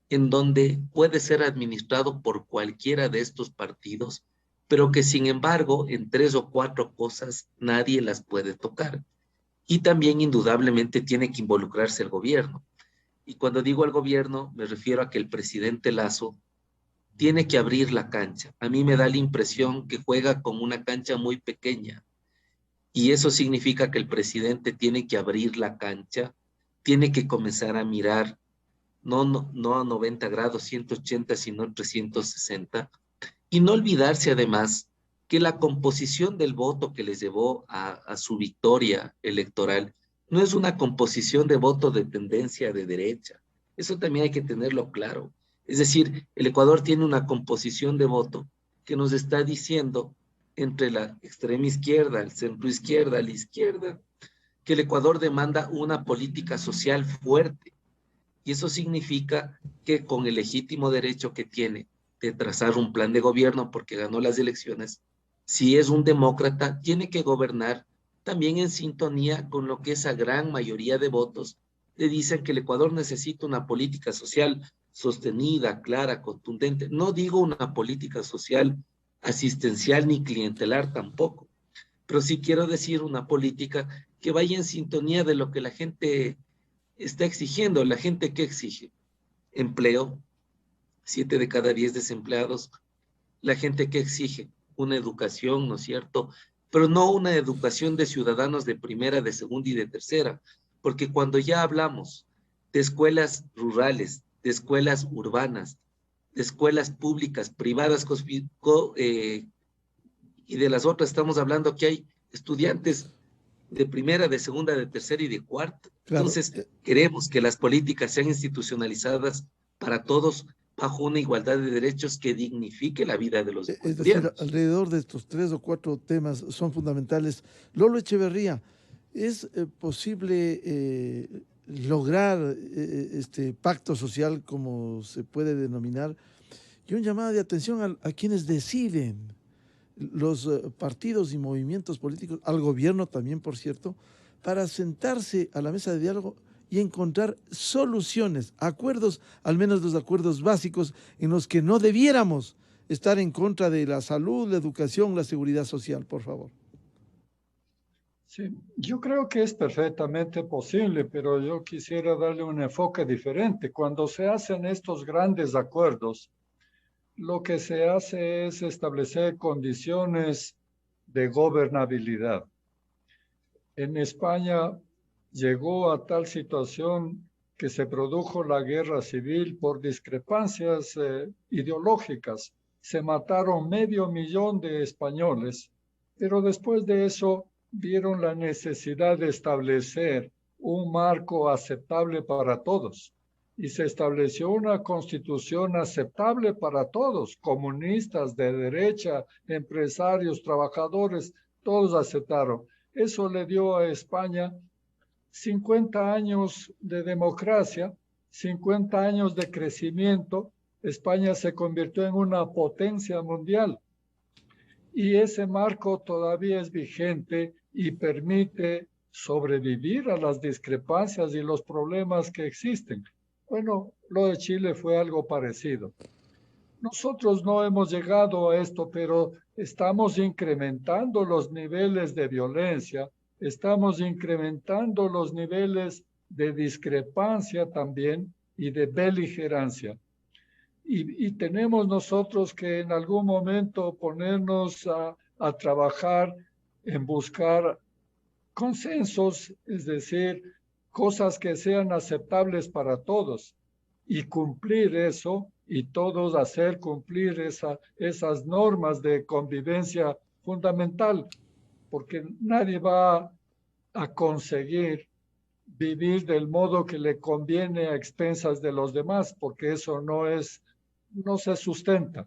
[SPEAKER 4] en donde puede ser administrado por cualquiera de estos partidos, pero que sin embargo en 3 o 4 cosas nadie las puede tocar. Y también indudablemente tiene que involucrarse el gobierno. Y cuando digo al gobierno, me refiero a que el presidente Lasso tiene que abrir la cancha. A mí me da la impresión que juega con una cancha muy pequeña. Y eso significa que el presidente tiene que abrir la cancha, tiene que comenzar a mirar, no a 90 grados, 180, sino 360. Y no olvidarse además que la composición del voto que les llevó a su victoria electoral no es una composición de voto de tendencia de derecha. Eso también hay que tenerlo claro. Es decir, el Ecuador tiene una composición de voto que nos está diciendo entre la extrema izquierda, el centro izquierda, la izquierda, que el Ecuador demanda una política social fuerte. Y eso significa que con el legítimo derecho que tiene de trazar un plan de gobierno porque ganó las elecciones, si es un demócrata, tiene que gobernar también en sintonía con lo que esa gran mayoría de votos le dicen que el Ecuador necesita una política social sostenida, clara, contundente. No digo una política social asistencial ni clientelar tampoco, pero sí quiero decir una política que vaya en sintonía de lo que la gente está exigiendo. La gente que exige empleo, 7 de cada 10 desempleados, la gente que exige una educación, ¿no es cierto? Pero no una educación de ciudadanos de primera, de segunda y de tercera, porque cuando ya hablamos de escuelas rurales, de escuelas urbanas, de escuelas públicas, privadas y de las otras, estamos hablando que hay estudiantes de primera, de segunda, de tercera y de cuarta.
[SPEAKER 2] Claro,
[SPEAKER 4] Entonces, queremos que las políticas sean institucionalizadas para todos bajo una igualdad de derechos que dignifique la vida de los
[SPEAKER 2] es decir,
[SPEAKER 4] ecuatorianos.
[SPEAKER 2] alrededor de estos 3 o 4 temas son fundamentales. Lolo Echeverría, ¿es posible lograr este pacto social, como se puede denominar, y un llamado de atención a quienes deciden, los partidos y movimientos políticos, al gobierno también, por cierto, para sentarse a la mesa de diálogo y encontrar soluciones, acuerdos, al menos los acuerdos básicos en los que no debiéramos estar en contra de la salud, la educación, la seguridad social, por favor?
[SPEAKER 5] Sí, yo creo que es perfectamente posible, pero yo quisiera darle un enfoque diferente. Cuando se hacen estos grandes acuerdos, lo que se hace es establecer condiciones de gobernabilidad. En España llegó a tal situación que se produjo la guerra civil por discrepancias ideológicas. Se mataron 500.000 de españoles, pero después de eso vieron la necesidad de establecer un marco aceptable para todos. Y se estableció una constitución aceptable para todos, comunistas, de derecha, empresarios, trabajadores, todos aceptaron. Eso le dio a España 50 años de democracia, 50 años de crecimiento. España se convirtió en una potencia mundial. Y ese marco todavía es vigente y permite sobrevivir a las discrepancias y los problemas que existen. Bueno, lo de Chile fue algo parecido. Nosotros no hemos llegado a esto, pero estamos incrementando los niveles de violencia, estamos incrementando los niveles de discrepancia también y de beligerancia. Y tenemos nosotros que en algún momento ponernos a trabajar en buscar consensos, es decir, cosas que sean aceptables para todos y cumplir eso y todos hacer cumplir esas normas de convivencia fundamental, porque nadie va a conseguir vivir del modo que le conviene a expensas de los demás, porque eso no se sustenta.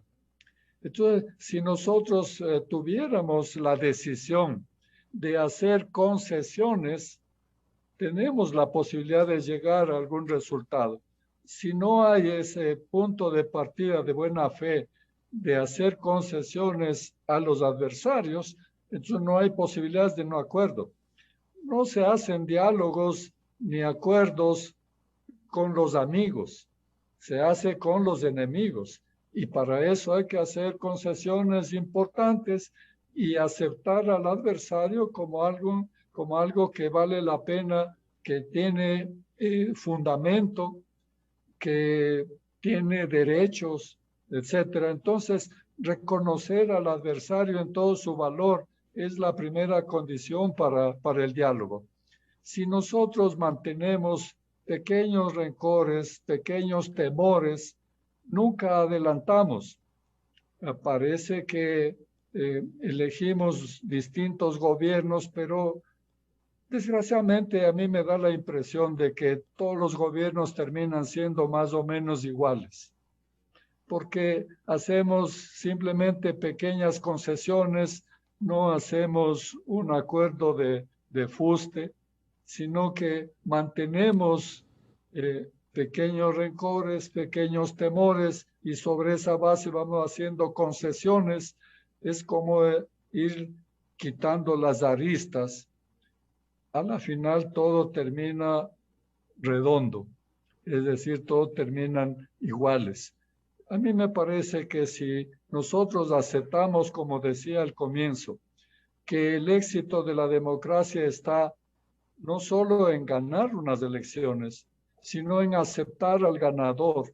[SPEAKER 5] Entonces, si nosotros tuviéramos la decisión de hacer concesiones, tenemos la posibilidad de llegar a algún resultado. Si no hay ese punto de partida de buena fe de hacer concesiones a los adversarios, entonces no hay posibilidades de no acuerdo. No se hacen diálogos ni acuerdos con los amigos, se hace con los enemigos. Y para eso hay que hacer concesiones importantes y aceptar al adversario como algo que vale la pena, que tiene fundamento, que tiene derechos, etcétera. Entonces, reconocer al adversario en todo su valor es la primera condición para el diálogo. Si nosotros mantenemos pequeños rencores, pequeños temores, nunca adelantamos. Parece que elegimos distintos gobiernos, pero desgraciadamente a mí me da la impresión de que todos los gobiernos terminan siendo más o menos iguales, porque hacemos simplemente pequeñas concesiones, no hacemos un acuerdo de fuste, sino que mantenemos pequeños rencores, pequeños temores, y sobre esa base vamos haciendo concesiones. Es como ir quitando las aristas. A la final todo termina redondo, es decir, todos terminan iguales. A mí me parece que si nosotros aceptamos, como decía al comienzo, que el éxito de la democracia está no solo en ganar unas elecciones, sino en aceptar al ganador,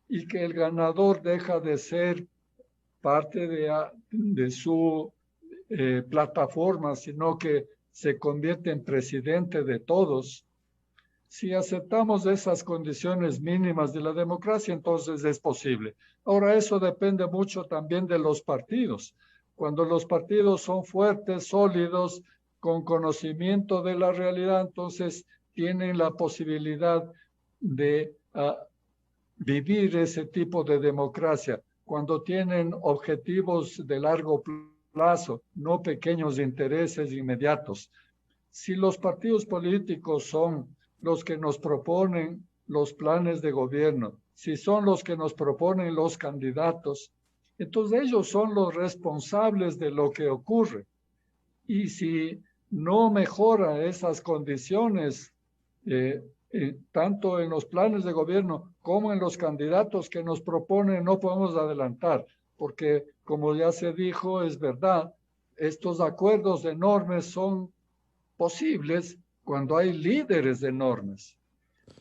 [SPEAKER 5] y que el ganador deja de ser parte de su plataforma, sino que se convierte en presidente de todos. Si aceptamos esas condiciones mínimas de la democracia, entonces es posible. Ahora, eso depende mucho también de los partidos. Cuando los partidos son fuertes, sólidos, con conocimiento de la realidad, entonces tienen la posibilidad de vivir ese tipo de democracia. Cuando tienen objetivos de largo plazo, no pequeños intereses inmediatos. Si los partidos políticos son los que nos proponen los planes de gobierno, si son los que nos proponen los candidatos, entonces ellos son los responsables de lo que ocurre. Y si no mejora esas condiciones, tanto en los planes de gobierno como en los candidatos que nos proponen, no podemos adelantar, porque como ya se dijo, es verdad, estos acuerdos enormes son posibles cuando hay líderes enormes.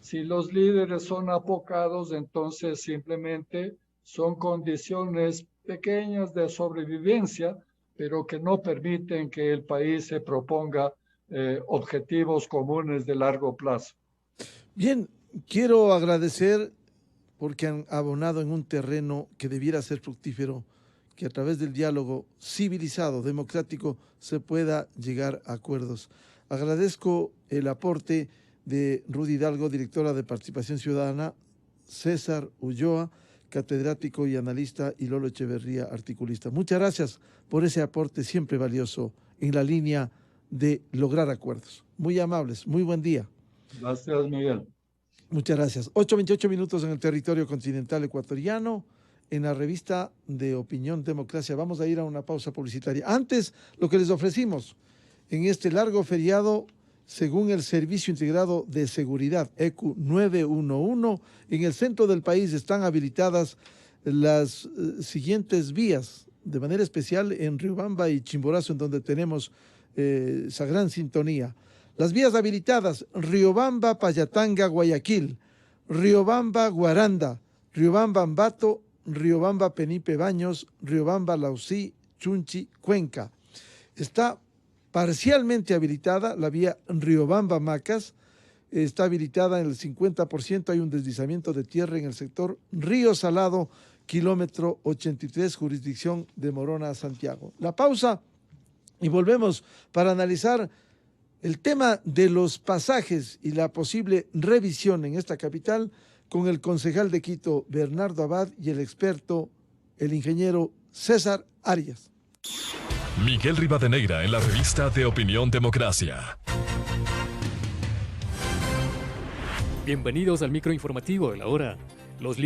[SPEAKER 5] Si los líderes son apocados, entonces simplemente son condiciones pequeñas de sobrevivencia, pero que no permiten que el país se proponga objetivos comunes de largo plazo.
[SPEAKER 2] Bien, quiero agradecer porque han abonado en un terreno que debiera ser fructífero, que a través del diálogo civilizado, democrático, se pueda llegar a acuerdos. Agradezco el aporte de Ruth Hidalgo, directora de Participación Ciudadana, César Ulloa, catedrático y analista, y Lolo Echeverría, articulista. Muchas gracias por ese aporte siempre valioso en la línea de lograr acuerdos. Muy amables, muy buen día.
[SPEAKER 5] Gracias, Miguel.
[SPEAKER 2] Muchas gracias. 8:28 minutos en el territorio continental ecuatoriano, en la revista de Opinión Democracia. Vamos a ir a una pausa publicitaria. Antes, lo que les ofrecimos en este largo feriado, según el Servicio Integrado de Seguridad, ECU 911, en el centro del país están habilitadas las siguientes vías, de manera especial en Riobamba y Chimborazo, en donde tenemos esa gran sintonía. Las vías habilitadas: Riobamba, Payatanga, Guayaquil, Riobamba, Guaranda, Riobamba, Ambato, Riobamba, Penipe, Baños, Riobamba, Lausí, Chunchi, Cuenca. Está parcialmente habilitada la vía Riobamba, Macas. Está habilitada en el 50%. Hay un deslizamiento de tierra en el sector Río Salado, kilómetro 83, jurisdicción de Morona, Santiago. La pausa y volvemos para analizar el tema de los pasajes y la posible revisión en esta capital con el concejal de Quito, Bernardo Abad, y el experto, el ingeniero César Arias.
[SPEAKER 1] Miguel Rivadeneira en la revista de Opinión Democracia.
[SPEAKER 6] Bienvenidos al microinformativo de la hora. Los